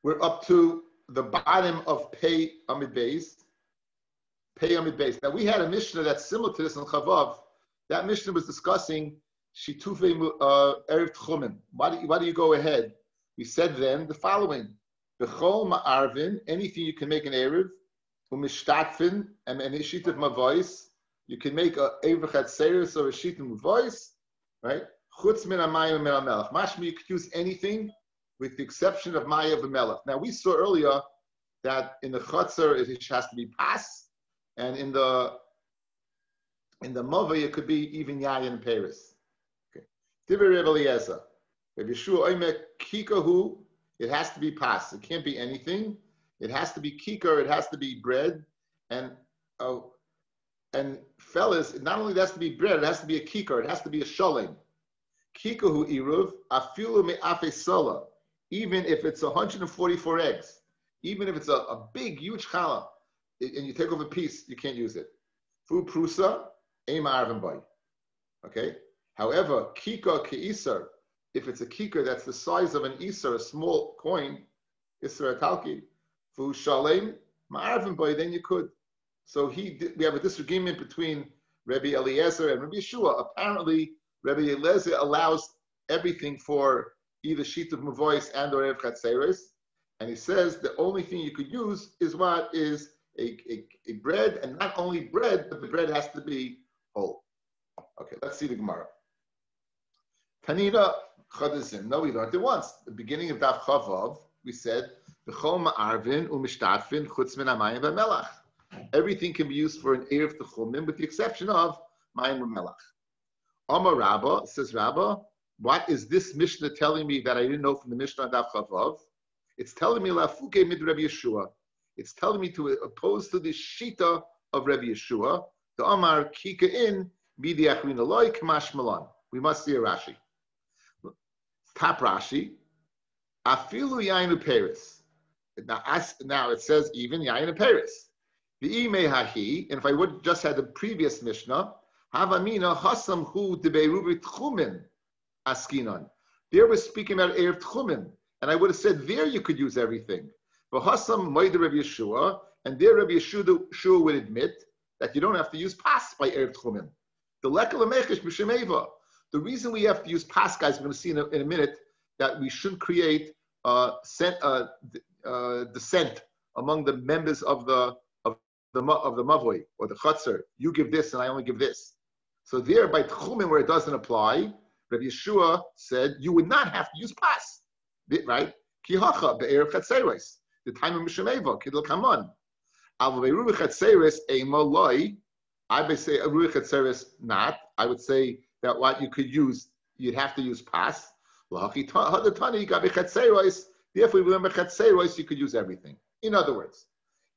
We're up to the bottom of Pei Amid Beis. Pei Amid Beis. Now we had a Mishnah that's similar to this in Chavav. That Mishnah was discussing Shitufei Erev Tchumen. Why do you go ahead? We said then the following: B'chol Ma'arvin, anything you can make an Erev, U'mishtatfin, and a sheet of Mavois. You can make a Erev Chatzeres or a sheet of Mavois, right? Chutz min Amayim min Hamelach. Mashma, you could use anything with the exception of Maya V'melech. Now we saw earlier that in the Chatzer it has to be Pas, and in the Mava it could be even Yayin and Paris. Okay. Divrei Reb Eliezer. Reb Yeshua Oimek Kikahu, it has to be Pas. It can't be anything. It has to be Kikar, it has to be bread. And fellas, not only has to be bread, it has to be a Kikar, it has to be a Sholem. Kikahu Iruv, Afilu Me'afe Sola. Even if it's 144 eggs, even if it's a big, huge challah, and you take off a piece, you can't use it. Fu prusa, ema arvin bay. Okay? However, kika ke'isar, if it's a kika that's the size of an isar, a small coin, isar atalki, fu shalem, ma'arvin bay, then you could. So we have a disagreement between Rabbi Eliezer and Rabbi Yeshua. Apparently, Rabbi Eliezer allows everything for either sheet of mavois and or erev chatzeres, and he says the only thing you could use is what is a bread, and not only bread, but the bread has to be whole. Okay, let's see the Gemara. Tanina chadazim. No, we learned it once. The beginning of Daf Chavav, we said b'chol ma'arvin u'mishtafin chutz min hamayim v'melach. Everything can be used for an erev techumim, with the exception of mayim v'melach. Amar Rabba, says Rabba, what is this Mishnah telling me that I didn't know from the Mishnah Daf Chavav? It's telling me lafuke mid Rabbi Yeshua. It's telling me to oppose to the shita of Rabbi Yeshua. The Amar kika in midi achrina loy kamash malan. We must see a Rashi. Top Rashi. Afilu yainu peris. Now it says even yainu peris. The imei hahi. And if I would just had the previous Mishnah, havamina hasam hu deberuvi tchumen. Askinon. There we're speaking about Erev Tchumen, and I would have said there you could use everything. But Hassam Moed Rabbi Yeshua, and there Rabbi Yeshua would admit that you don't have to use Pas by Erev Tchumen. The Lekel Mechesh B'Shem Eva. The reason we have to use Pas, guys, we're going to see in a minute that we shouldn't create dissent among the members of the Mavoi or the Chatzar. You give this, and I only give this. So there by Tchumen where it doesn't apply, Rabbi Yeshua said you would not have to use Pas, right? Kihacha be'erev chatzeres, the time of Mishneva, kidul kaman. Al be'eruv chatzeres ema loy. I would say eruv chatzeres not. I would say that what you could use, you'd have to use Pas. Lahachi hadatani gabe chatzeres. Therefore, remember chatzeres, you could use everything. In other words,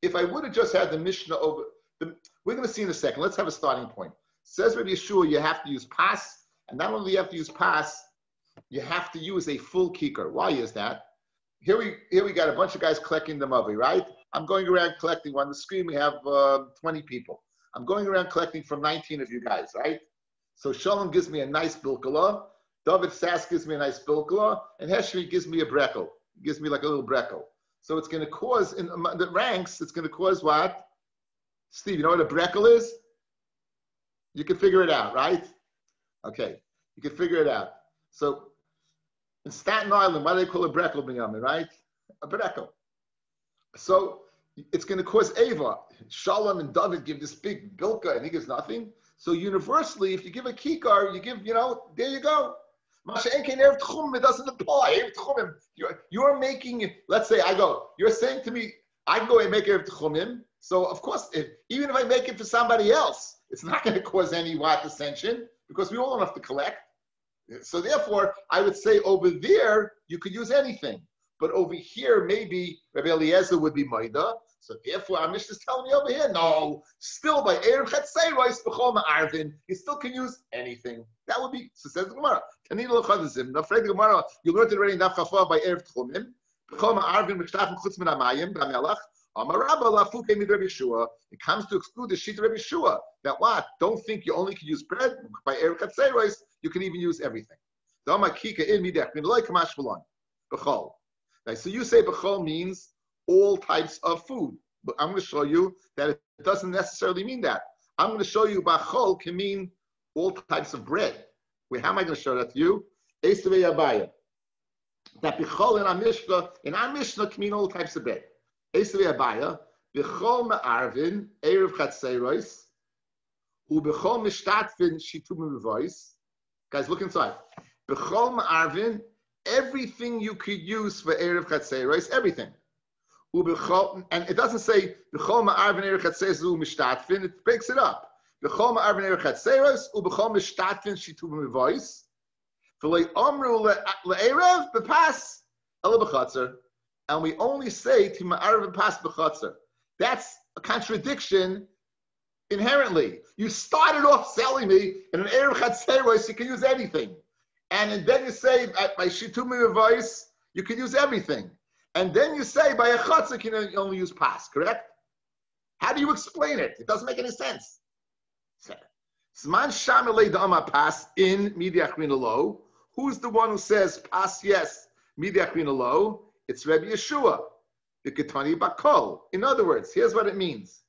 if I would have just had the Mishnah over, we're going to see in a second. Let's have a starting point. Says Rabbi Yeshua, you have to use Pas. And not only do you have to use Pas, you have to use a full kikar. Why is that? Here we got a bunch of guys collecting the Mavi, right? I'm going around collecting. On the screen we have 20 people. I'm going around collecting from 19 of you guys, right? So Shalom gives me a nice bilkala, David Sass gives me a nice bilkala, and Heshmi gives me a brekel. He gives me like a little brekel. So it's going to cause, in the ranks, it's going to cause what? Steve, you know what a brekel is? You can figure it out, right? Okay, you can figure it out. So in Staten Island, why do they call it brekel binyamin, right? A brekel. So it's going to cause Ava. Shalom and David give this big bilka and he gives nothing. So universally, if you give a kikar, you give, there you go. It doesn't apply. You're making, let's say you're saying to me, I go and make Erev Tchumim. So of course, even if I make it for somebody else, it's not going to cause any dissension, because we all don't have to collect. So therefore, I would say over there, you could use anything. But over here, maybe Rabbi Eliezer would be Maida. So therefore, our Mishnah is telling me over here, no, still by Erev Chatzeros, B'chol Ma'arvin, you still can use anything. That would be, so says the Gemara. Tanina l'chadazim. Now, afraid the Gemara, you learned it already in Daf Chafah by Erev Tchumim. B'chol Ma'arvin, M'shtafim chutz min hamayim, b'melach. It comes to exclude the sheet of Rabbi Yeshua. That what? Don't think you only can use bread. By Erev Chatzeros, you can even use everything. Right? So you say b'chol means all types of food. But I'm going to show you that it doesn't necessarily mean that. I'm going to show you b'chol can mean all types of bread. Wait, how am I going to show that to you? Esavei Abaya. That b'chol in our Mishnah can mean all types of bread. Esavei Abaya. B'chol ma'arvin erev chatzeiros u'b'chol mishtatfin shitum v'vois. Guys, look inside. B'chol ma'arvin, everything you could use for erev chatzeiros, everything. U'b'chol, and it doesn't say b'chol ma'arvin erev chatzeiros u'mishtatfin. It breaks it up. B'chol ma'arvin erev chatzeiros u'b'chol mishtatfin shitum v'vois. V'lei omru le'erev b'pas ela b'chatzer. And we only say to ma'arv b'pas b'chatzer. That's a contradiction inherently. You started off selling me in an erev chatzeiros, you can use anything. And then you say by shitum voice, you can use everything. And then you say by a chatzah, you can only use pas, correct? How do you explain it? It doesn't make any sense. Zman shamelei da'ama pas in midi achrina lo. Who's the one who says pas yes, midi achrina lo? It's Rebbe Yeshua. The Ketani Bakol. In other words, here's what it means.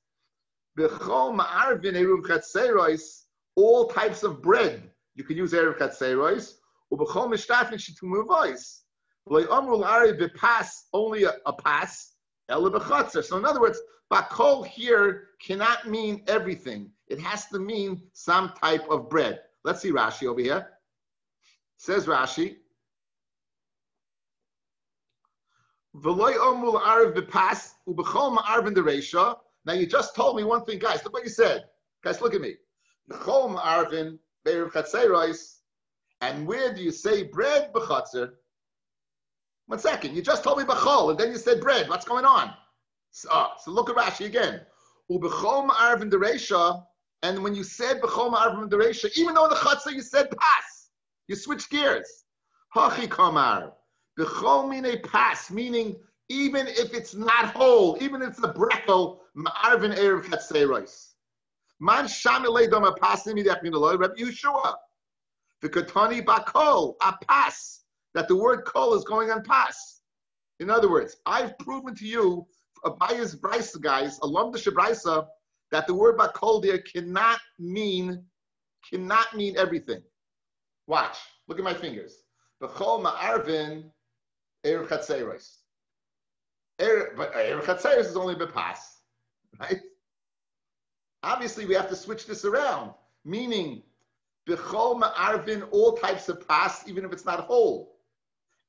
B'chol ma'arvin eruv chatzeiros, all types of bread. You could use eruv chatzeiros. U'b'chol mishtafin shitum voice. V'lei omru l'ari b'pas, only a pas. Ela b'chatzer. So in other words, Bakol here cannot mean everything. It has to mean some type of bread. Let's see Rashi over here. Says Rashi. Now you just told me one thing, guys. Look what you said. Guys, look at me. And where do you say bread? B'chatzer. 1 second. You just told me b'chol, and then you said bread. What's going on? So look at Rashi again. And when you said b'chol ma'arvin dereisha, even though in the chatzer you said pas, you switched gears. Hachi kamar. B'chol mine pas, meaning even if it's not whole, even if it's a brekel, ma'arvin erev chatzeiros. Man shamilei dama pasim midach minaloi, Rabbi Yeshua. The katani bakol, a pas, that the word kol is going on pas. In other words, I've proven to you, Abaya's Brisa guys, along the Shebraisa, that the word bakol there cannot mean everything. Watch, look at my fingers. B'chol ma'arvin erev chatzeiros. But erev chatzeiros is only bepas, right? Obviously, we have to switch this around, meaning b'chol ma'arvin, all types of pas, even if it's not whole.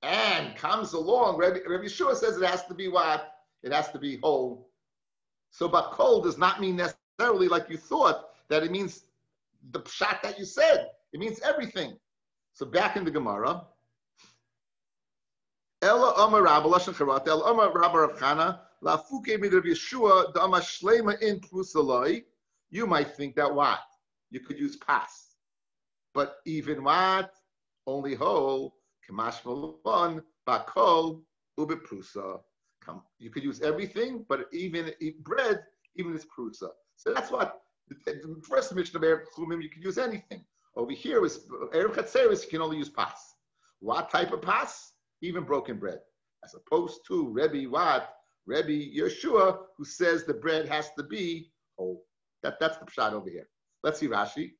And comes along, Rabbi Yeshua says it has to be what? It has to be whole. So bakol does not mean necessarily like you thought, that it means the pshat that you said. It means everything. So back in the Gemara, Ela Amar Rabba Lashon Charat, Ela Amar Rabba Rav Chana, La Fuke Mid Rav Yeshua, Dama Shlema in Prusaloi. You might think that what? You could use pas. But even what? Only whole, Kamash Malon, Bakol, Ube Prusa. You could use everything, but even bread, even is Prusa. So that's what the first Mishnah of Erev Chumim, you can use anything. Over here is Erev Chatzeris, you can only use pas. What type of pas? Even broken bread. As opposed to Rebbe what? Rebbe Yeshua, who says the bread has to be whole. That's the pshat over here. Let's see Rashi.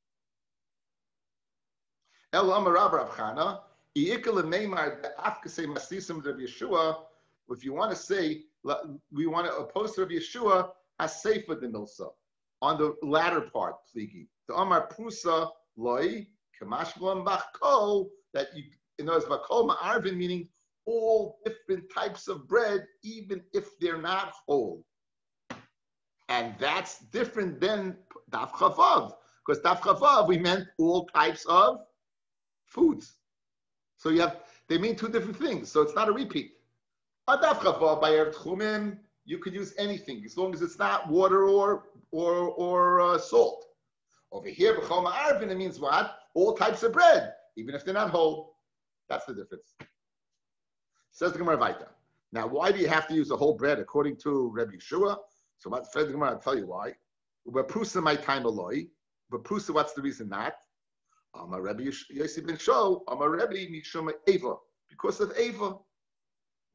El Amar Rav Rav Chana, I'ikal Neimar Afkasei Masisim Rebbe Yeshua. If you want to say, we want to oppose Rebbe Yeshua, Hasefa de Milsa. On the latter part, pligi. The Amar Prusa Loi, Kamash Blam Bachkol, that you, in other words, Bakol Ma'arvin, meaning all different types of bread, even if they're not whole. And that's different than Daf Chavav, because Daf Chavav, we meant all types of foods. So they mean two different things, so it's not a repeat. A Daf Chavav, by Erev Chumim, you could use anything, as long as it's not water or salt. Over here, B'chol Ma'arvin, it means what? All types of bread, even if they're not whole. That's the difference. Says the Gemara Vaita. Now, why do you have to use the whole bread according to Rebbe Yeshua? So the Gemara, I'll tell you why. B'prusa my time aloi. B'prusa, what's the reason not? Amar Rebbe Yossi ben Shol. Amar Rebbe Mishum Eva. Because of Eva.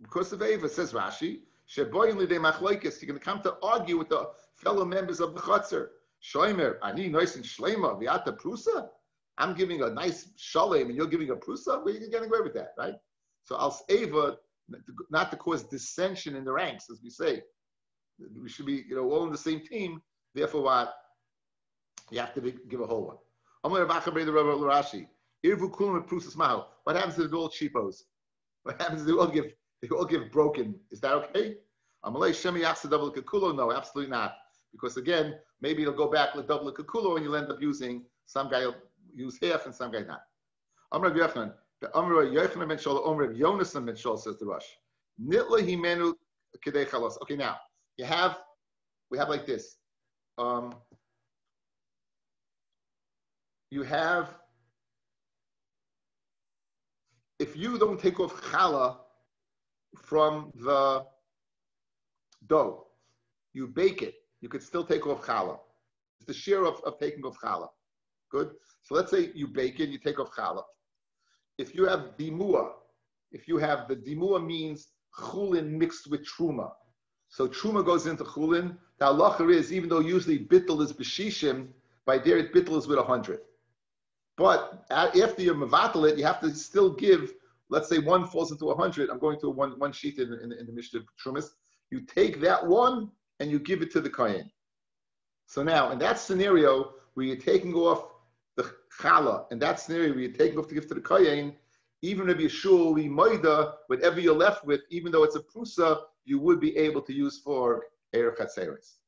Because of Eva, says Rashi, Sheboyin Lidei Machloikis, you're going to come to argue with the fellow members of the Chutzner. Shoimer, Ani Noisin Shlema, Viata Prusa. I'm giving a nice shalem and you're giving a prusa. Where are you getting away with that, right? So Al Eva, not to cause dissension in the ranks, as we say. We should be, all in the same team. Therefore, what? You have to give a whole one. What happens if they're all cheapos? What happens if they all give broken? Is that okay? No, absolutely not. Because again, maybe it'll go back with double kakulo and you'll end up using, some guy will use half and some guy not. Amr Yochanan, the Amr Yochanan ben Shol, Amr Yonasan ben Shol, says the Rush. Nitla himenu kedei chalos. Okay, now we have like this. You have, if you don't take off challah from the dough, you bake it, you could still take off challah. It's the shear of taking off challah. Good? So let's say you bake it, you take off challah. If you have dimua, the dimua means chulin mixed with truma. So truma goes into chulin. The halacha is, even though usually bittul is b'shishim, by there bittul is with 100. But after you mevatel it, you have to still give, let's say one falls into 100. I'm going to one sheet in the Mishnah Trumas. You take that one and you give it to the kohen. So now, in that scenario where you're taking off the challah, in that scenario where you're taking off to give to the kohen, even if Yeshua moida, whatever you're left with, even though it's a prusa, you would be able to use for eir chatzeres.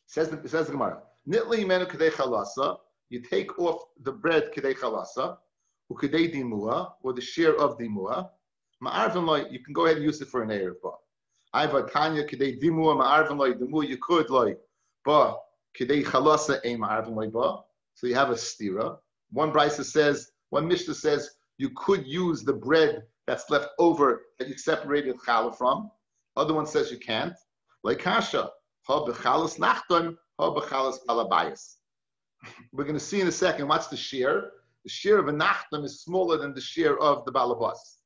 Says the Gemara. Nitli menu kedei chalasa. You take off the bread kedei chalasa, or kedei dimua, or the share of dimua. Ma'arvin loy, you can go ahead and use it for an erev ba. I've tanya kedei dimua ma'arvin loy dimua. You could loy ba kedei chalasa ein ma'arvin loy ba. So you have a stira. One Mishnah says you could use the bread that's left over that you separated challah from. Other one says you can't. Like kasha ha bechalas nachton. We're going to see in a second what's the shear. The shear of a nachtam is smaller than the shear of the balabas.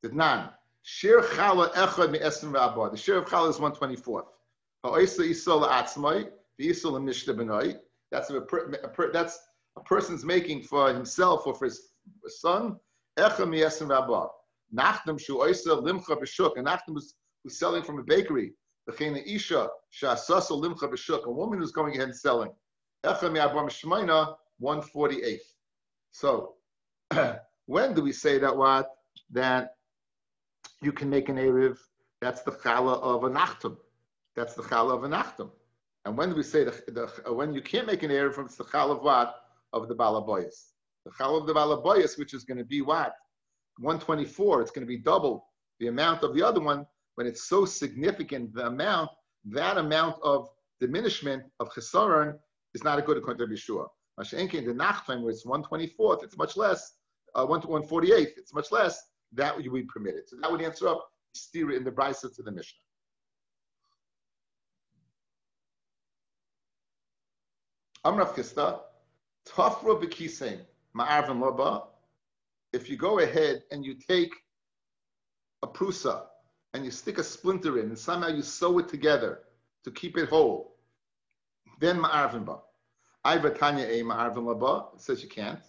The nan shear chala echad me'esrim v'abah. The shear of chala is 1/24. Ha'oisa isol atzmai, the isol mishnah benoi. That's a person's making for himself or for his son. Echad me'esrim v'abah. Nachtam shu oisa limcha b'shuk. A nachtam who's selling from a bakery. A woman who's going ahead and selling. 148. So, when do we say that you can make an erev? That's the challah of a nachtum. That's the challah of a nachtum. And when do we say when you can't make an erev from, it's the challah of what? Of the balaboyas. The challah of the balaboyas, which is going to be what? 124. It's going to be double the amount of the other one. When it's so significant, that amount of diminishment of chesaron is not a good according to Yeshua. Mashenkin, the nachtim, where it's 1/24th, it's much less. 1/48th, it's much less. That would be permitted. So that would answer up stira in the brisa to the Mishnah. Amrav Kista, Tafra b'kisein ma'arvin loba. If you go ahead and you take a prusa and you stick a splinter in, and somehow you sew it together to keep it whole, then ma'arvin ba. Iva tanya a ma'arvin laba. It says you can't.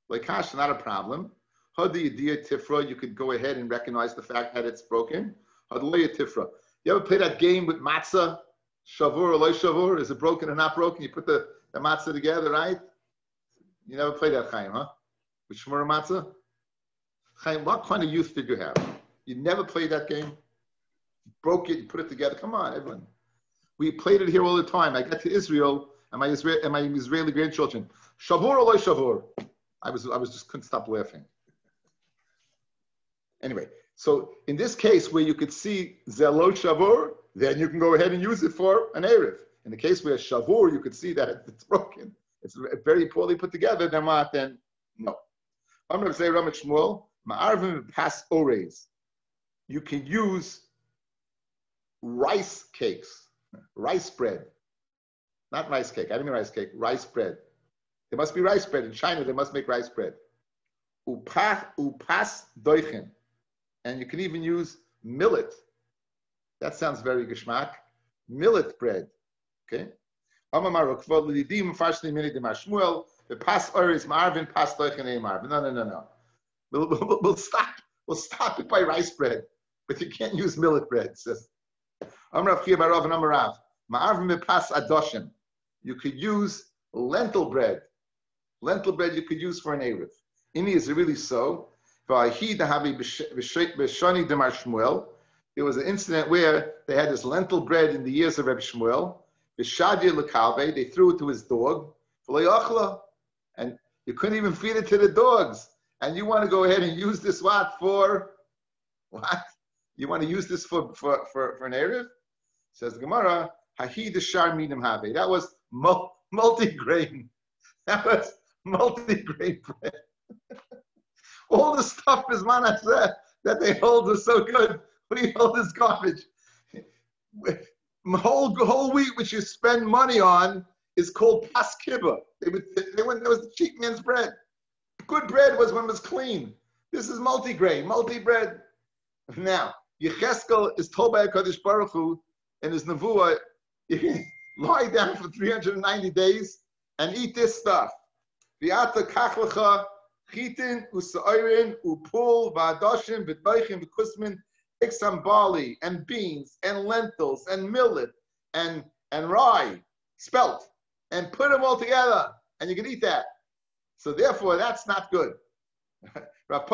Like kash, not a problem. Hadi yediyah tifra. You could go ahead and recognize the fact that it's broken. Hadlaya tifra. You ever play that game with matzah? Shavur or loy shavur? Is it broken or not broken? You put the matzah together, right? You never played that, Chaim, huh? With shmur matzah? Chaim, what kind of youth did you have? You never played that game? You broke it, you put it together. Come on, everyone. We played it here all the time. I got to Israel and my Israeli grandchildren. Shavur or loy shavur? I was just couldn't stop laughing. Anyway, so in this case where you could see zelo shavur, then you can go ahead and use it for an erev. In the case where shavur, you could see that it's broken. It's very poorly put together. Then what? Then no. I'm going to say Ramat Shmuel ma'arvim pas ores. You can use rice cakes, rice bread, not rice cake. I didn't mean rice cake. Rice bread. There must be rice bread in China. They must make rice bread. Upas doichen. and you can even use millet. That sounds very geschmack. Millet bread. Okay. No, no. We'll stop. We'll stop it by rice bread, but you can't use millet bread. It says, you could use lentil bread. Lentil bread you could use for an Erev. Is it really so? There was an incident where they had this lentil bread in the years of Reb Shmuel. They threw it to his dog, and you couldn't even feed it to the dogs. And you want to go ahead and use this for what? You want to use this for an Erev? Says the Gemara, that was multi-grain. That was multi-grain bread. All the stuff is manaseh that they hold is so good. What do you hold this garbage? Whole wheat which you spend money on is called pas kibbeh. There was the cheap man's bread. Good bread was when it was clean. This is multi-grain, multi-bread. Now, Yecheskel is told by HaKadosh Baruch Hu in his Nevuah, you can lie down for 390 days and eat this stuff. V'ata kachlecha chitin usa'orin upul v'adoshim v'tbeichim v'kusmin. Take some barley and beans and lentils and millet and rye, spelt, and put them all together, and you can eat that. So therefore, that's not good. That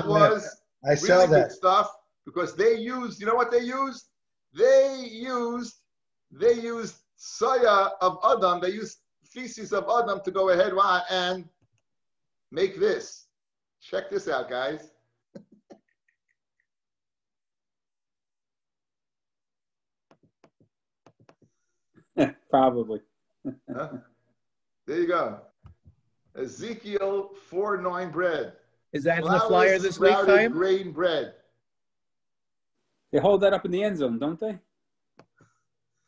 was I sell really that good stuff because they used. You know what they used? They used soya of Adam. They used feces of Adam to go ahead and make this. Check this out, guys. Probably. Huh? There you go. Ezekiel 4:9 bread. Is that in the flyer this week, Chaim? Grain bread. They hold that up in the end zone, don't they?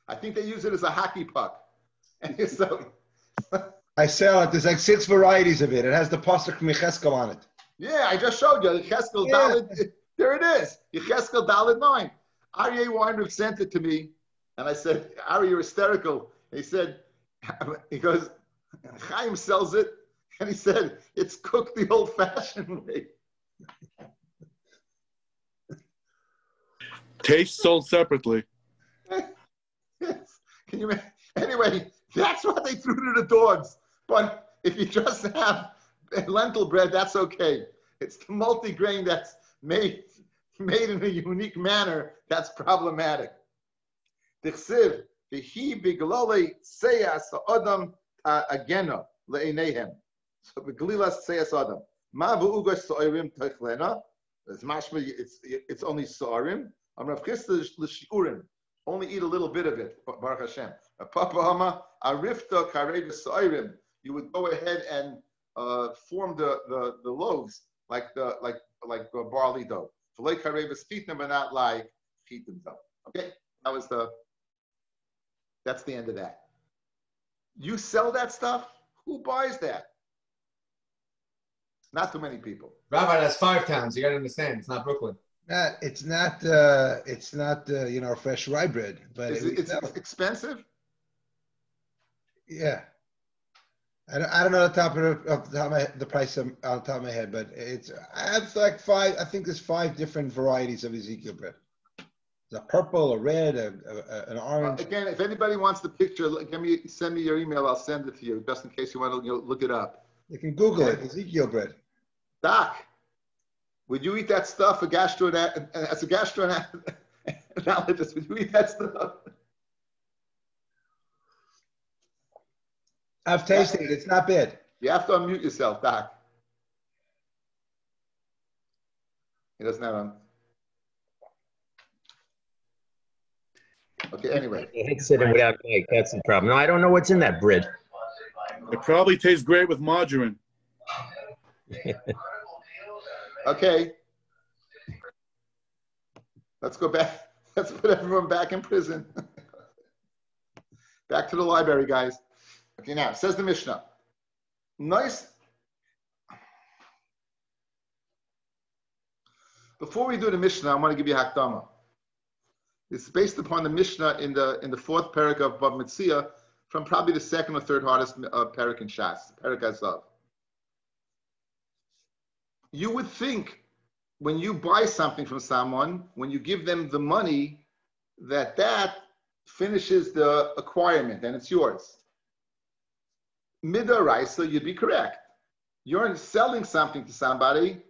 I think they use it as a hockey puck. And so, I sell it. There's like 6 varieties of it. It has the pasuk from Yecheskel on it. yeah, I just showed you. Yecheskel Dalet. There it is. Yecheskel Dalet 9. Aryeh Weinberg sent it to me, and I said, Ari, you're hysterical. And he said, he goes, Chaim sells it, and he said, it's cooked the old-fashioned way. Taste sold separately. Yes. Can you imagine? Anyway, that's what they threw to the dogs. But if you just have lentil bread, that's okay. It's the multi-grain that's made in a unique manner that's problematic. Dichsiv, v'hi biglole seyas ha'odam agena le'eineihem. So b'glilas seyas adam. Ma v'ugash so'arim techlena. It's only so'arim. Rav Chisda l'shiurim. Only eat a little bit of it. Baruch Hashem. Papahama arifta karev so'arim. You would go ahead and form the loaves like barley dough. V'lei karev chitim, but not like chitim dough. Okay, that's the end of that. You sell that stuff? Who buys that? Not too many people. Rabbi, that's 5 towns. You got to understand, it's not Brooklyn. It's not fresh rye bread, but it's expensive. Yeah, I don't know off the top of the price on the top of my head, but I have like 5. I think there's 5 different varieties of Ezekiel bread. There's a purple, a red, an orange. Again, if anybody wants the picture, send me your email. I'll send it to you just in case you want to look it up. You can Google it, Ezekiel bread. Doc, would you eat that stuff as a gastroenterologist? Would you eat that stuff? I've tasted it. It's not bad. You have to unmute yourself, Doc. He doesn't have Okay, anyway. I hate sitting without mic. That's the problem. No, I don't know what's in that bread. It probably tastes great with margarine. Okay. Let's go back. Let's put everyone back in prison. Back to the library, guys. Okay, now, says the Mishnah. Nice. Before we do the Mishnah, I want to give you a Hakdama. It's based upon the Mishnah in the fourth parak of Bava Metzia, from probably the second or third hardest parak in Shas, Parak Azav. You would think when you buy something from someone, when you give them the money, that finishes the acquirement and it's yours. Midaraisa, you'd be correct. You're selling something to somebody.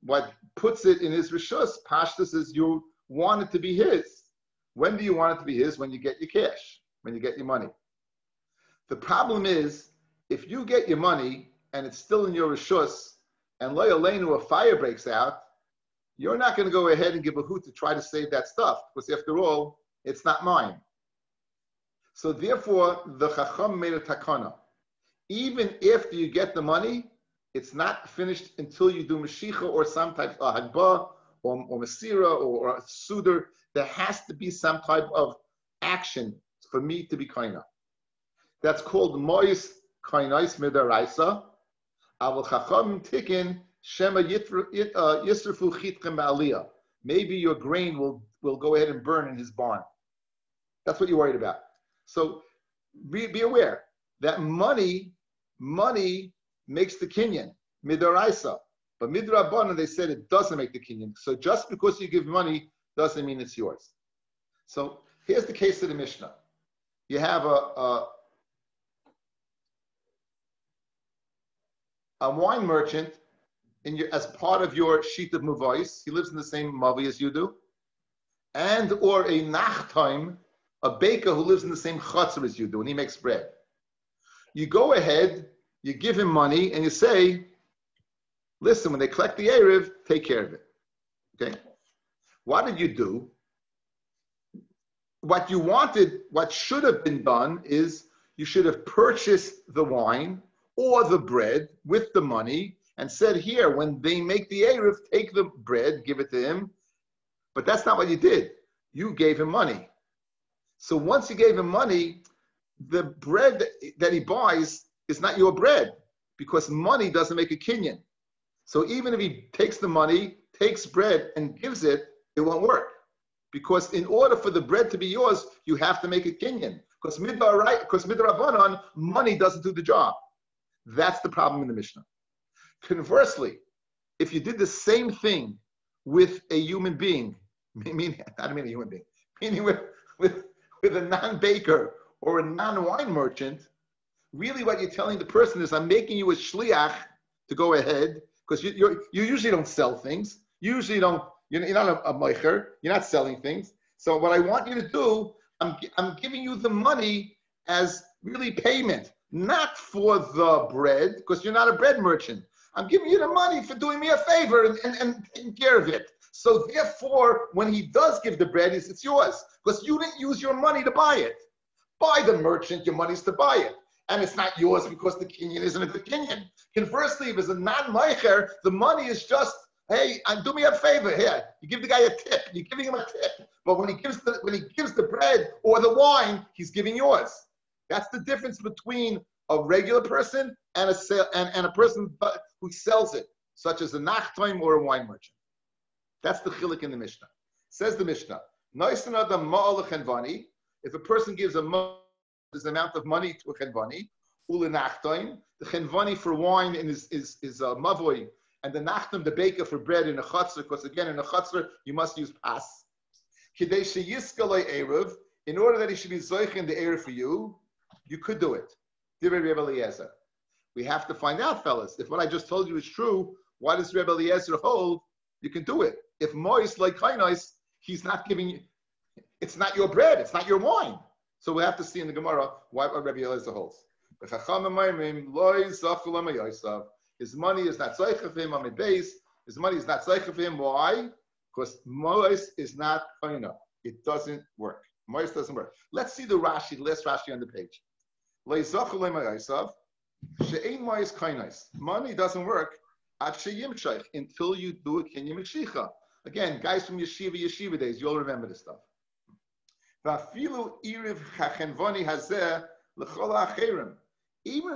What puts it in his rishus, pashtus, is you want it to be his. When do you want it to be his? When you get your cash, when you get your money. The problem is, if you get your money and it's still in your rishus, and lo yaleinu, a fire breaks out, you're not going to go ahead and give a hoot to try to save that stuff, because after all, it's not mine. So therefore, the Chacham made a takana. Even after you get the money, it's not finished until you do Mashicha or some type of Hadba or Masira or a Sudar. There has to be some type of action for me to be Kaina. That's called Mois Kainais Midaraisa. Aval Chacham Tikin Shema Yisrafu Chitchem Aliyah. Maybe your grain will go ahead and burn in his barn. That's what you're worried about. So be aware that money makes the kinyan, midaraisa. But midrabanan, they said it doesn't make the kinyan. So just because you give money doesn't mean it's yours. So here's the case of the Mishnah. You have a wine merchant as part of your sheet of muvais. He lives in the same mavi as you do. And or a nachtaim, a baker who lives in the same chutzner as you do, and he makes bread. You go ahead, you give him money, and you say, listen, when they collect the Erev, take care of it. Okay? What did you do? What you wanted, what should have been done is you should have purchased the wine or the bread with the money and said, here, when they make the Erev, take the bread, give it to him. But that's not what you did. You gave him money. So once you gave him money, the bread that he buys is not your bread, because money doesn't make a kinyan. So even if he takes the money, takes bread and gives it, it won't work. Because in order for the bread to be yours, you have to make a kinyan. Because midrabanan, money doesn't do the job. That's the problem in the Mishnah. Conversely, if you did the same thing with a human being, meaning not a human being, meaning with a non-baker or a non-wine merchant, really what you're telling the person is, I'm making you a shliach to go ahead, because you usually don't sell things. You usually don't, you're not a meicher, you're not selling things. So what I want you to do, I'm giving you the money as really payment, not for the bread, because you're not a bread merchant. I'm giving you the money for doing me a favor and taking care of it. So therefore, when he does give the bread, it's yours, because you didn't use your money to buy it. Buy the merchant, your money's to buy it. And it's not yours because the kinyan isn't a good kinyan. Conversely, if it's a non-meicher, the money is just, hey, do me a favor here. You give the guy a tip. You're giving him a tip. But when he gives the bread or the wine, he's giving yours. That's the difference between a regular person and a person who sells it, such as a nachtaim or a wine merchant. That's the chilik in the Mishnah. Says the Mishnah, if a person gives this amount of money to a chenvani, the chenvani for wine is a mavoi, and the nachtam, the baker, for bread in a chutzner, because again, in a chutzner, you must use pas. In order that he should be zoich in the erev for you, you could do it. We have to find out, fellas. If what I just told you is true, why does Rebbe Eliezer hold? You can do it. If Mois, like Kainais, he's not giving you, it's not your bread, it's not your wine. So we have to see in the Gemara why Rebbe Eliezer holds. His money is not zeich of him on the base. His money is not zeich of him. Why? Because Mois is not Kaina. It doesn't work. Mois doesn't work. Let's see the Rashi, the last Rashi on the page. Money doesn't work until you do a kinyan mishicha. Again, guys from yeshiva days, you'll remember this stuff. Even if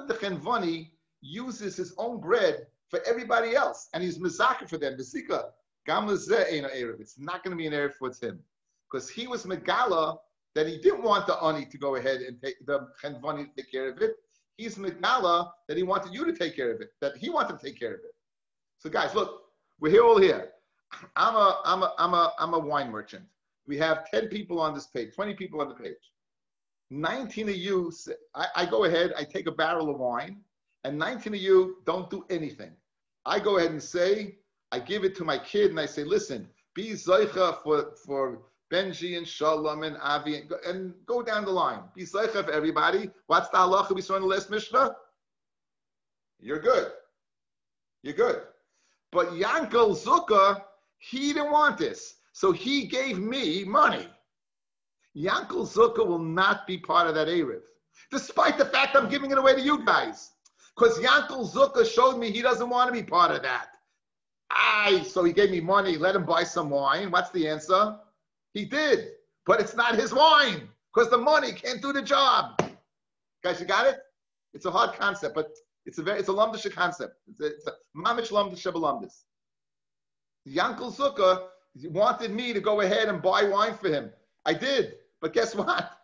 the chenvani uses his own bread for everybody else, and he's mezakeh for them, bezika, Gam lezeh ein erev. It's not going to be an erev towards him because he was megala that he didn't want the ani to go ahead and take the chenvani to take care of it. He's megala that he wanted you to take care of it. That he wanted to take care of it. So guys, look, we're all here. I'm a wine merchant. We have 10 people on this page, 20 people on the page. 19 of you, I go ahead, I take a barrel of wine, and 19 of you don't do anything. I go ahead and say, I give it to my kid, and I say, listen, be zeicha for Benji and Shalom and Avi, and go down the line. Be zeicha for everybody. What's the halacha we saw in the last Mishnah? You're good. You're good. But Yankel Zucker, he didn't want this. So he gave me money. Yankel Zucker will not be part of that Erev, despite the fact I'm giving it away to you guys. Because Yankel Zucker showed me he doesn't want to be part of that. So he gave me money, let him buy some wine. What's the answer? He did, but it's not his wine because the money can't do the job. Guys, you got it? It's a hard concept, but it's a lumdisha concept. It's a mamish lumdisha belamdis. Yankel Zucker wanted me to go ahead and buy wine for him. I did, but guess what?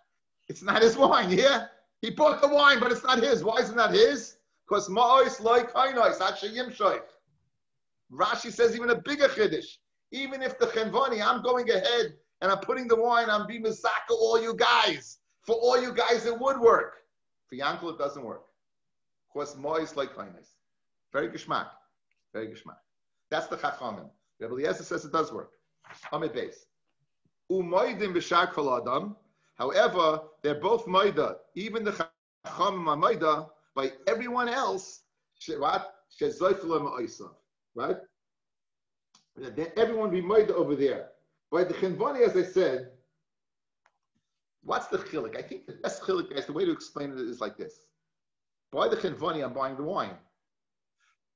It's not his wine, yeah? He bought the wine, but it's not his. Why is it not his? Because ma'ois like kainois, atshayim shoich. Rashi says even a bigger chiddush. Even if the chenvani, I'm going ahead and I'm putting the wine, I'm being mezaka all you guys. For all you guys, it would work. For Yankel, it doesn't work. Of course, ma'ois like kainois. Very geshmak. Very geshmak. That's the chachamim. Rebbe Eliezer says it does work. Amid base. Umoidim b'shar kol adam. However, they're both moida. Even the chachamim are moida by everyone else. Right? Right? Everyone be moida over there. By the chenvani, as I said, what's the chilik? I think the best chilik, guys, the way to explain it is like this. By the chenvani, I'm buying the wine.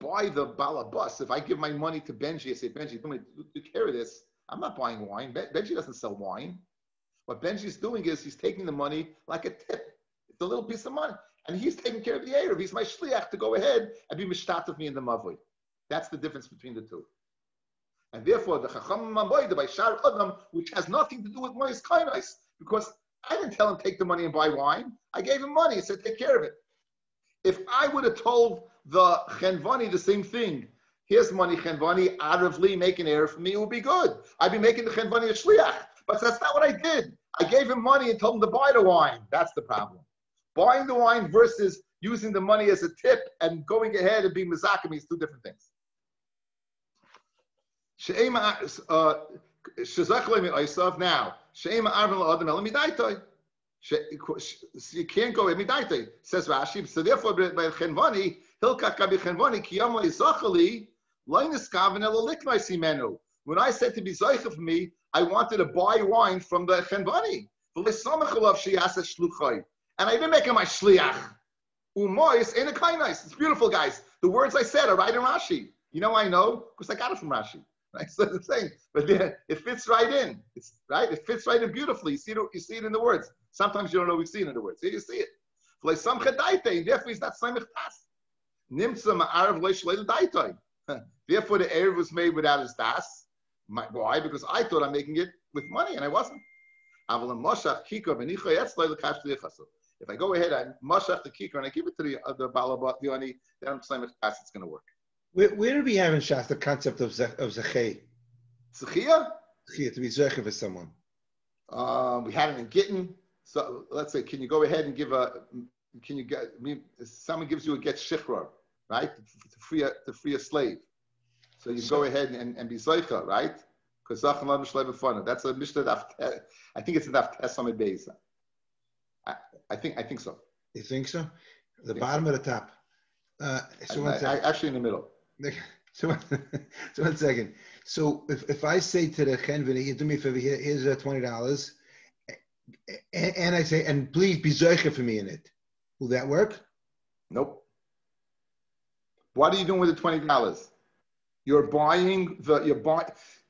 By the balabas, if I give my money to Benji, I say, Benji, do care of this. I'm not buying wine. Benji doesn't sell wine. What Benji's doing is he's taking the money like a tip. It's a little piece of money. And he's taking care of the Erev. He's my shliach to go ahead and be mishtat of me in the mavui. That's the difference between the two. And therefore, the chacham mamoida by shar adam, which has nothing to do with mois kainais, because I didn't tell him take the money and buy wine. I gave him money. I said, take care of it. If I would have told the chenvani the same thing, here's money, chenvani, arivli, make an error for me, it would be good. I'd be making the chenvani a shliach. But that's not what I did. I gave him money and told him to buy the wine. That's the problem. Buying the wine versus using the money as a tip and going ahead and being mezakami is two different things. Now, you can't go midaitoi, says Rashi. So therefore, by chenvani, hilkach kabi chenvani kiyam leizachali loiniskaven eloliknai simenu. When I said to be zeicha for me, I wanted to buy wine from the chenvani. And I didn't make him my shliach. Umois ain't a kainais. It's beautiful, guys. The words I said are right in Rashi. You know I know? Because I got it from Rashi. Right? So I'm saying, but it fits right in. It's right. It fits right in beautifully. You see it in the words. Sometimes you don't know we see it in the words. Here you see it. Therefore, he's not samich das. Nimtza ma'arav leishleil daitoi. Therefore, the erev was made without his das. Why? Because I thought I'm making it with money, and I wasn't. If I go ahead and mashach the kikar and I give it to the balabat, the ani, then I'm samich das. It's going to work. Where do we have in Shas the concept of zechei? Zechia? Zechia, to be zecher for someone. We had it in Gittin. So let's say, can you go ahead and someone gives you a get shichrar, right? To free a slave. So you go ahead and be zeicha, right? Because that's a mishnah. I think it's enough Tesamid Beis. I think so. You think so? The bottom or the top? Actually in the middle. So one second. So if I say to the chenvani, you do me a favor, here's $20, and I say, and please be zeicha for me in it, will that work? Nope. What are you doing with the $20? You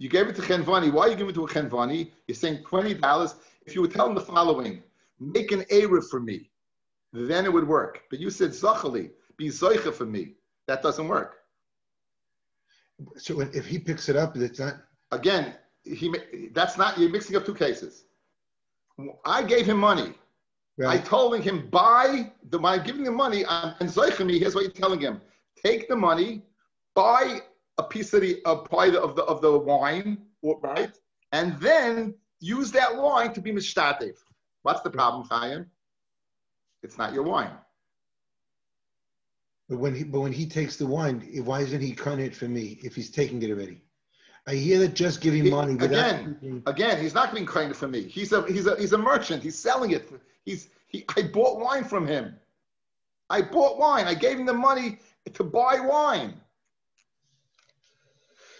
gave it to chenvani. Why are you giving it to a chenvani? You're saying $20. If you would tell him the following, make an erev for me, then it would work. But you said zachali, be zeicha for me. That doesn't work. So if he picks it up, it's not. Again, that's not, you're mixing up two cases. I gave him money. Right. I told him by giving him money, and Zoichemi, here's what you're telling him. Take the money, buy a piece of the wine, right? And then use that wine to be mishtatev. What's the problem, Chaim? It's not your wine. But when he takes the wine, why isn't he cutting it for me if he's taking it already? I hear that just giving money. Again, he's not being kind for me. He's a merchant. He's selling it. I bought wine from him. I bought wine. I gave him the money to buy wine.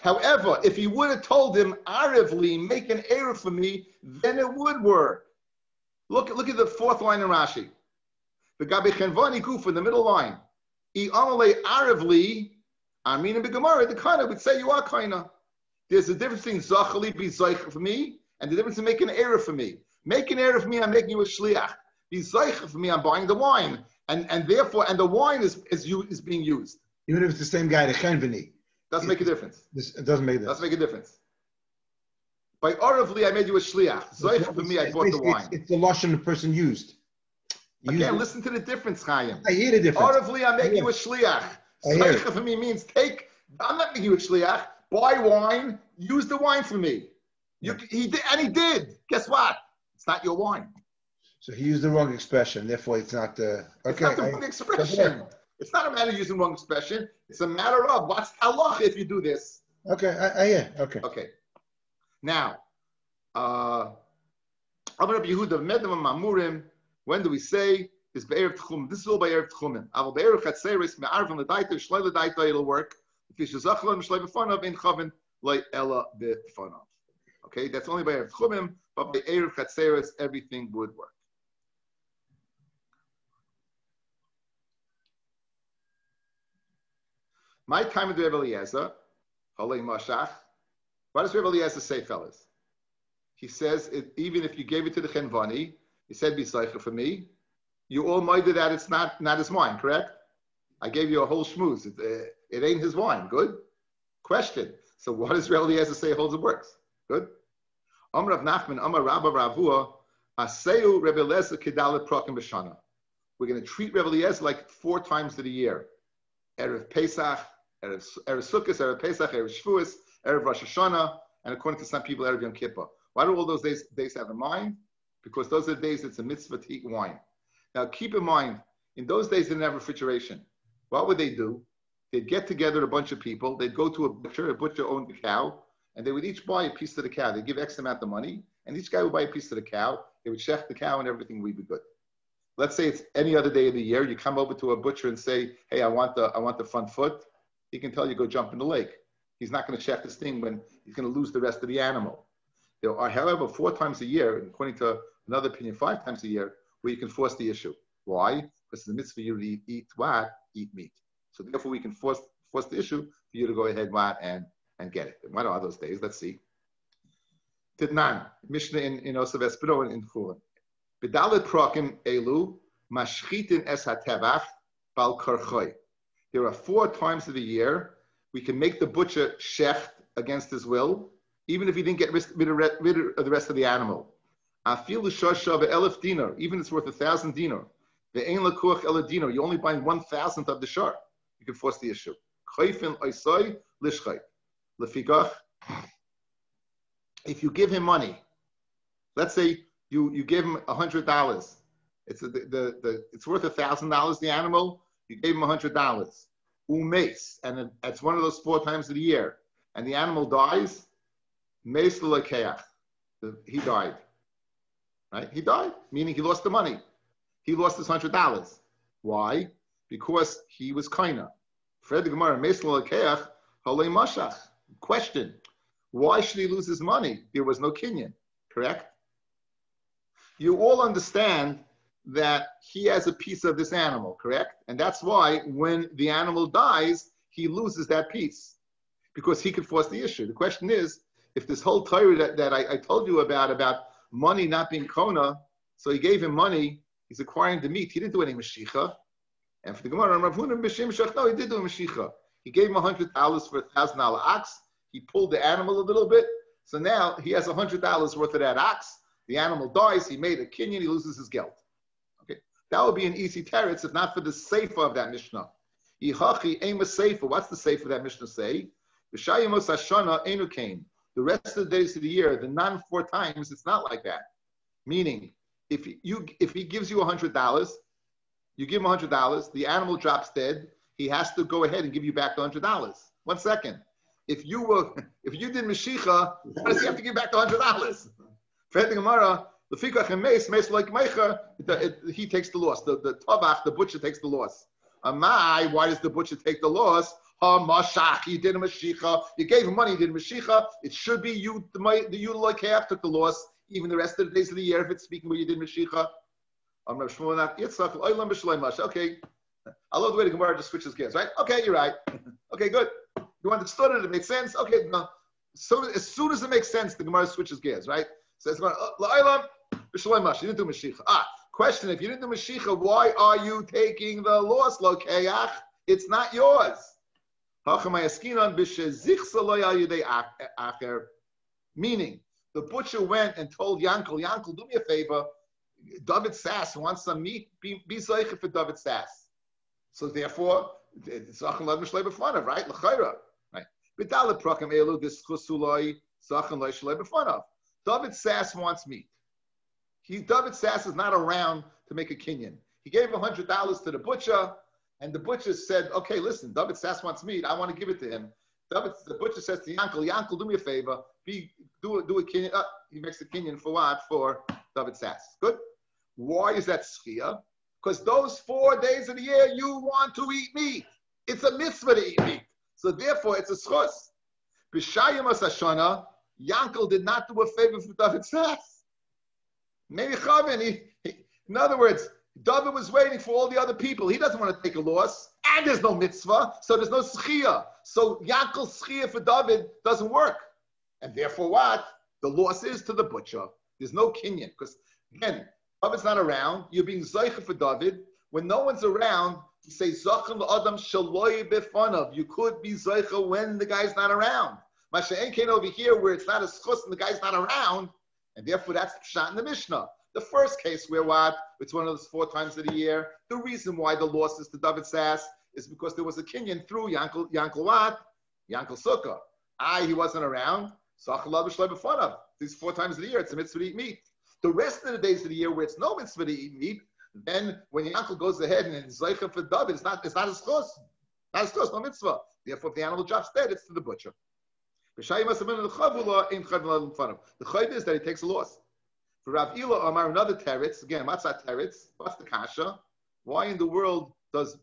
However, if he would have told him, Arivli, make an error for me, then it would work. Look at the fourth line in Rashi. The Gabi Chenvani Guf in the middle line. I amale Arivli, Amina B'Gemara, the kind of would say you are kind of. There's a difference between Zachali be Zaycha for me and the difference in making an error for me. Make an error for me, I'm making you a shliach. Be Zaycha for me, I'm buying the wine. And therefore, the wine is being used. Even if it's the same guy, the Chenvani. Doesn't make a difference. It doesn't make that. Doesn't make a difference. By Arivli, I made you a shliach. Zaycha for me, I bought the wine. It's the lashon the person used. Again, listen to the difference, Chaim. I hear the difference. Arivli, I make you a shliach. Zaycha for me means I'm not making you a shliach. Buy wine, use the wine for me. He did. Guess what? It's not your wine. So he used the wrong expression. Therefore, it's not the. Okay, it's not the wrong expression. It's not a matter of using wrong expression. It's a matter of what's halacha if you do this. Okay, I hear. Okay. Okay. Now, Amar Rabbi Yehuda Medam Mamurim. When do we say is be'erev tchumim? This is all by erev tchumim. Aval be'erev chatzeres me'arvim l'daita shlei l'daita it'll work. Okay, that's only by Erev Tchumim, but by Erev Chatzeres, everything would work. My time with Rebbe Eliezer, Halei Mashach. What does Rebbe Eliezer say, fellas? He says, even if you gave it to the Chenvani, he said, be Zeicha for me, you all minded that it's not his wine, correct? I gave you a whole schmooze. It ain't his wine. Good? Question. So what does Rebbe Eliezer say holds it works? Good? Amar Rav Nachman, Amar Rabba Ravua, Aseu Rebbe Eliezer Kedalet Prakim B'Shana. We're going to treat Rebbe Eliezer like 4 times of the year. Erev Pesach, Erev Sukkot, Erev Pesach, Erev Shavuos, Erev Rosh Hashanah, and according to some people, Erev Yom Kippur. Why do all those days have in mind? Because those are the days it's a mitzvah to eat wine. Now keep in mind, in those days they didn't have refrigeration. What would they do? They'd get together a bunch of people. They'd go to a butcher owned the cow, and they would each buy a piece of the cow. They'd give X amount of money, and each guy would buy a piece of the cow. They would shech the cow, and everything would be good. Let's say it's any other day of the year. You come over to a butcher and say, "Hey, I want the front foot." He can tell you go jump in the lake. He's not going to check this thing when he's going to lose the rest of the animal. There are, however, 4 times a year, and according to another opinion, 5 times a year, where you can force the issue. Why? Because it's the mitzvah you to eat what? Eat meat. So therefore, we can force the issue for you to go ahead and get it. And what are those days? Let's see. Tidnan, Mishnah in Osav Espero in Churin. B'dalet prakim elu mashchitin es hatevach bal karchoy. There are 4 times of the year we can make the butcher shecht against his will, even if he didn't get rid of the rest of the animal. Afilu shosha ve'elef dinar, even if it's worth 1,000 dinar. Ve'ein lakuach el dinar, you only buy 1,000th of the shar. You can force the issue. Chayfin oisoi lishchay. Lefigach. If you give him money, let's say you give him $100. It's worth $1,000. The animal, you gave him $100. Umeis, and it's one of those 4 times of the year, and the animal dies. Meis l'lekeach. He died. Right? He died, meaning he lost the money. He lost his $100. Why? Because he was kaina. Fred the Gemara, Meis l'lekeach halei mashach. Question: why should he lose his money? There was no kinyan, correct? You all understand that he has a piece of this animal, correct? And that's why when the animal dies, he loses that piece because he could force the issue. The question is, if this whole Torah that I told you about money not being kona, so he gave him money, he's acquiring the meat. He didn't do any mashicha. And for the Gemara, no, he did do a mashicha. He gave him $100 for a $1,000 ox. He pulled the animal a little bit. So now he has $100 worth of that ox. The animal dies. He made a kinyan. He loses his geld. Okay, that would be an easy teretz if not for the seifa of that Mishnah. Yihachi ema seifa. What's the seifa of that Mishnah say? V'shayimos hashana enu kain. The rest of the days of the year, the non-4 times, it's not like that. Meaning, if he gives you $100, you give him $100, the animal drops dead, he has to go ahead and give you back the $100. 1 second. If you did Mashicha, why does he have to give back the $100? He takes the loss. The tabach, the butcher takes the loss. Amai, why does the butcher take the loss? Mashach, you did a Mashicha. You gave him money, you did a Mashicha. It should be you, the like half took the loss, even the rest of the days of the year, if it's speaking where you did Mashicha. Okay. I love the way the Gemara just switches gears, right? Okay, you're right. Okay, good. You want to study it, it makes sense? Okay, no. So as soon as it makes sense, the Gemara switches gears, right? So it's going, you didn't do Mashicha. Question, if you didn't do Mashicha, why are you taking the loss, Lokeach? It's not yours. Meaning, the butcher went and told Yankel, do me a favor, David Sass wants some meat, be zeicha for David Sass. So therefore, it's Zachan Lad Mishlei B'fanav, right? L'chayra, right? B'dalet Prakam Elu, this Chusuloi, Zachan Lad Mishlei B'fanav. David Sass wants meat. David Sass is not around to make a kinyan. He gave $100 to the butcher, and the butcher said, okay, listen, David Sass wants meat, I want to give it to him. The butcher says to Yankel, do me a favor, do a kinyan. He makes a kinyan for what? For David Sass. Good? Why is that schia? Because those 4 days of the year you want to eat meat. It's a mitzvah to eat meat. So therefore it's a schus. B'shayim Hashanah, Yankel did not do a favor for David Sass. Maybe Chavin, in other words, David was waiting for all the other people. He doesn't want to take a loss. And there's no mitzvah, so there's no schia. So Yankel's schia for David doesn't work. And therefore what? The loss is to the butcher. There's no kinyan. Because again, David's not around. You're being zeicha for David. When no one's around, you say zachan l'adam shaloi b'fanav. You could be zeicha when the guy's not around. Masha'en came over here where it's not a schus and the guy's not around, and therefore that's pshat in the Mishnah. The first case where what? It's one of those 4 times of the year. The reason why the loss is to David Sass is because there was a kinyan through Yankel what? Yankel Sukkah. He wasn't around. Zachan l'adam shaloi b'fanav. These 4 times of the year, it's a mitzvah to eat meat. The rest of the days of the year where it's no mitzvah to eat meat, then when Yankel goes ahead and is zeicha for David, it's not a schus. Not a schus, no mitzvah. Therefore, if the animal drops dead, it's to the butcher. The chayv is that he takes a loss. For Rav Ila Amar, another teretz, again, what's that teretz? What's the kasha? Why in the world was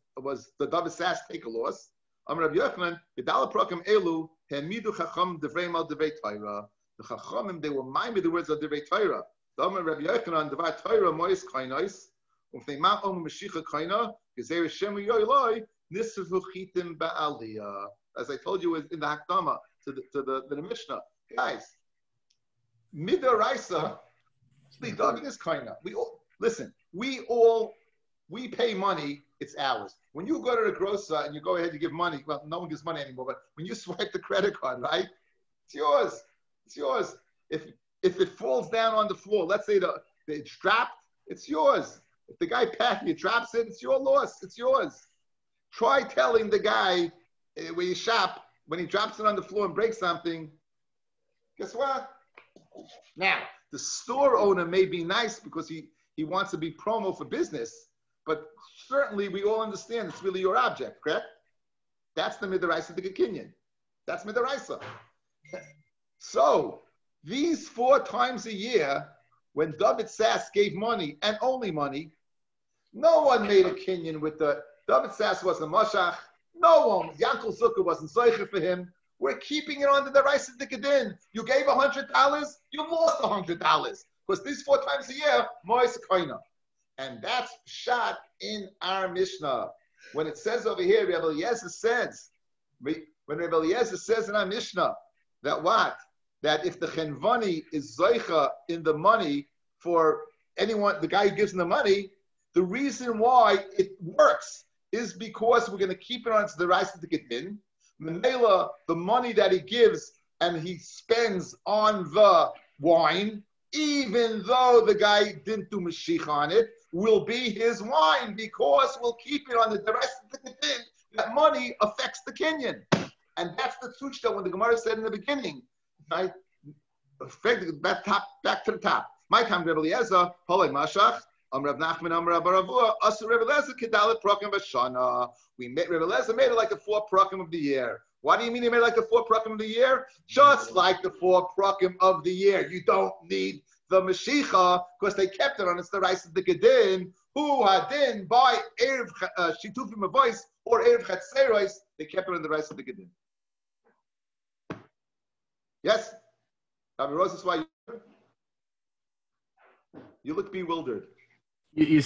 the David Sass take a loss? Amar Rav Yochanan, B'dala Prakam Elu, Hemidu Chacham Devrei Mal Devrei Torah. The Chachamim, they were minded the words of Devrei Torah. Amar Rav Yochanan, Devar Torah Mois Kainais, Ufnei Om Mashiach Kaina, Gezer Shemu Yoyloi, Nisvu Chitim Ba'aliyah. As I told you in the Hakdama to the Mishnah, guys, Midaraisa, David is Kaina. We all listen. We pay money. It's ours. When you go to the grocer and you go ahead to give money, well, no one gives money anymore. But when you swipe the credit card, right? It's yours. It's yours. If it falls down on the floor, let's say it's dropped, it's yours. If the guy packing it drops it, it's your loss. It's yours. Try telling the guy where you shop, when he drops it on the floor and breaks something, guess what? Now, the store owner may be nice because he wants to be promo for business, but certainly we all understand it's really your object, correct? That's the midaraisa to Kinyan. That's midaraisa. So, these 4 times a year, when David Sass gave money, and only money, no one made a kinyan with David Sass wasn't Mashach, no one, Yankel Sukkah wasn't Zeicher for him. We're keeping it under the Raisa Dikadin. You gave $100, you lost $100. Because these 4 times a year, Mois Koina. And that's shot in our Mishnah. When it says over here, Rebbe Eliezer says, when Rebbe Eliezer says in our Mishnah, that what? That if the chenvani is zeicha in the money for anyone, the guy who gives him the money, the reason why it works is because we're going to keep it on the rice to get in. Menela, the money that he gives and he spends on the wine, even though the guy didn't do Mashiach on it, will be his wine because we'll keep it on the rest of the Kedin. That money affects the Kenyan. And that's the tushta when the Gemara said in the beginning, right? Back to the top. My time, Rebbe Eliezer, Holei Mashach, Rav Nachman, Rav Baravua, us Rebbe Eliezer, Kedalet Prakim Bashana. Rebbe Eliezer made it like the 4 Prakim of the year. Why do you mean he made it like the 4 Prakim of the year? Just like the 4 Prakim of the year. You don't need the Mashiach because they kept it on. It's the rice of the Gedin. Who hadin by Erev Shitufim a voice or Erev Chatzeros, they kept it on the rice of the Gedin. Yes? Rabbi Rose, is why you look bewildered. You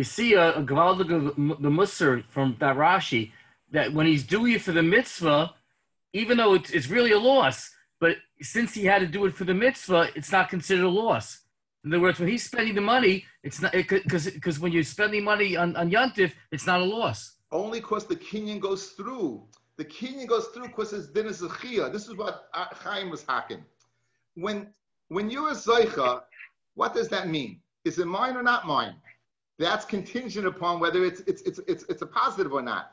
see a Gavaldig the Musar from that Rashi that when he's doing it for the mitzvah, even though it's really a loss, but since he had to do it for the mitzvah, it's not considered a loss. In other words, when he's spending the money, it's not because when you're spending money on Yontif, it's not a loss. Only because the Kenyan goes through. The Kenyan goes through because his din is a chiyah. This is what Chaim was hacking. When you're a Zoicha, what does that mean? Is it mine or not mine? That's contingent upon whether it's a positive or not.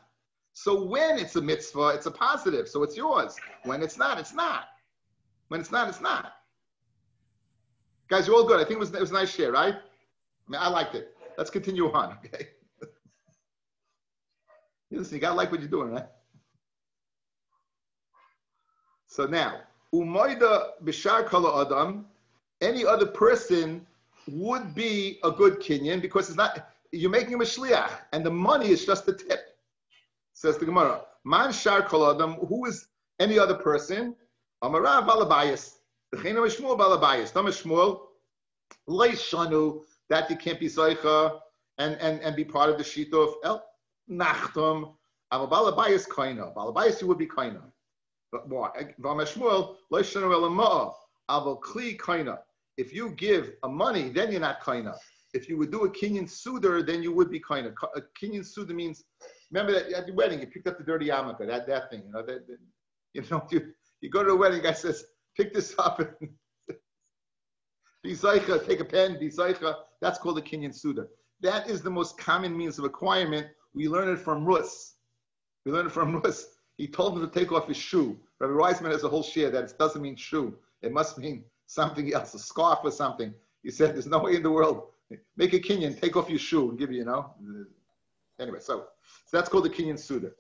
So when it's a mitzvah, it's a positive, so it's yours. When it's not, it's not. When it's not, it's not. Guys, you're all good. I think it was a nice share, right? I mean, I liked it. Let's continue on, okay? Listen, you gotta like what you're doing, right? So now, umoida b'shar kala adam, any other person would be a good Kenyan because it's not, you're making him a shliach, and the money is just the tip. Says the Gemara, man shar kala adam, who is any other person? Amarav balabayas. D'cheina mishmuel balabayas. Tam mishmuel leishanu, that you can't be zoicha and be part of the shita of el nachtum. Aval balabayas kaina. Balabayas you would be kaina. But why? V'amishmuel leishanu elama'a. Aval kli kaina. If you give a money, then you're not kaina. If you would do a Kenyan sudar, then you would be kaina. A Kenyan sudar means, remember that at your wedding, you picked up the dirty yarmulke, that thing, you go to a wedding, guy says, pick this up and be zaycha, take a pen, be zaycha. That's called a Kenyan sudar. That is the most common means of acquirement. We learn it from Rus. He told him to take off his shoe. Rabbi Weissman has a whole share that it doesn't mean shoe. It must mean something else, a scarf or something. He said, there's no way in the world. Make a Kenyan, take off your shoe and give you, Anyway, so that's called the Kenyan sudar.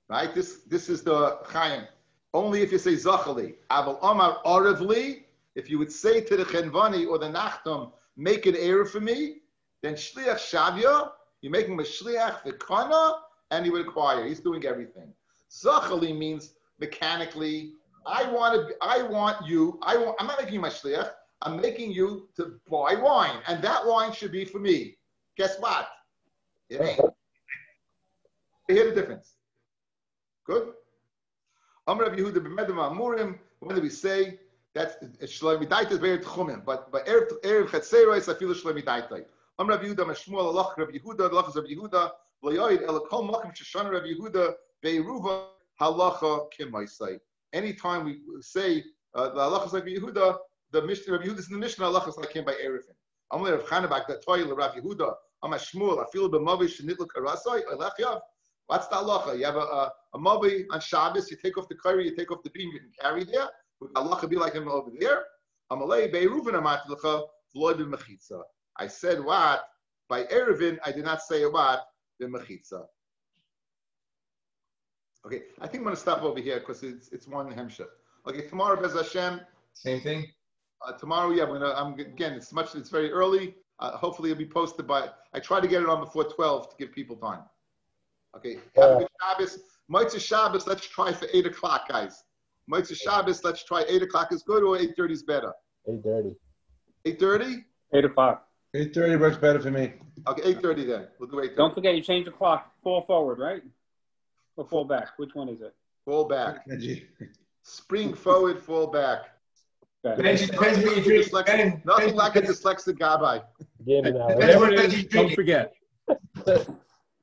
Right? This is the Chaim. Only if you say Zachali. Aval Omar Arevli, if you would say to the Chenvani or the Nachtum, make it Erev for me, then Shliach Shavya, you make him a Shliach V'kana, and he would acquire. He's doing everything. Zachali means mechanically, I'm not making you my Shliach, I'm making you to buy wine, and that wine should be for me. Guess what? It ain't. You hear the difference? Good? Amar Rav Yehuda b'medama amurim. When do we say that's shlomi daita is very tchumim, but erev chetzeros I feel shlomi daita. Amar Rav Yehuda mashmuel alach Rav Yehuda alach Rav Yehuda v'loyoid elakol makom sheshana Rav Yehuda beiruva halacha kimaisai. Anytime we say the halachas Rav Yehuda, the Mishnah Rav Yehuda is in the Mishnah halachas like him by erevin. Amar Rav Chanabak that toil Rav Yehuda. Amar Shmuel I feel b'mavish nitlu karasai alach yav. What's the halacha? You have a mavi on Shabbos, you take off the curry, you take off the beam, you can carry there. Would halacha be like him over there? Amalei beiruvin amatlecha v'loy b'mechitza. I said what? By erevin, I did not say what? B'mechitza. Okay, I think I'm going to stop over here because it's one hemshah. Okay, tomorrow, Bez Hashem. Same thing. Tomorrow, yeah, it's very early. Hopefully, it'll be posted by. I try to get it on before 12 to give people time. Okay, have a good Shabbos. Motzei Shabbos, let's try for 8 o'clock, guys. Motzei Shabbos, let's try 8 o'clock is good or 8:30 is better? 8:30. 8:30? 8 o'clock. 8:30 works better for me. Okay, 8:30 then. We'll do 8:30. Don't forget, you change the clock. Fall forward, right? Or fall back? Which one is it? Fall back. Spring forward, fall back. Depends what you're drinking. Nothing like a dyslexic gabbai. Game now. Whatever Whatever it is, don't forget.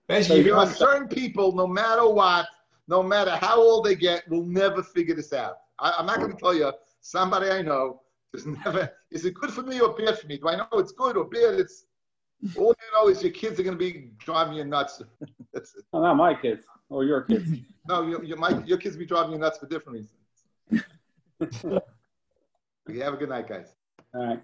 Benji, There are certain people, no matter what, no matter how old they get, will never figure this out. I'm not going to tell you, somebody I know is never, is it good for me or bad for me? Do I know it's good or bad? It's, all you know is your kids are going to be driving you nuts. That's it. Oh, not my kids or your kids. No, your kids be driving you nuts for different reasons. You have a good night, guys. All right.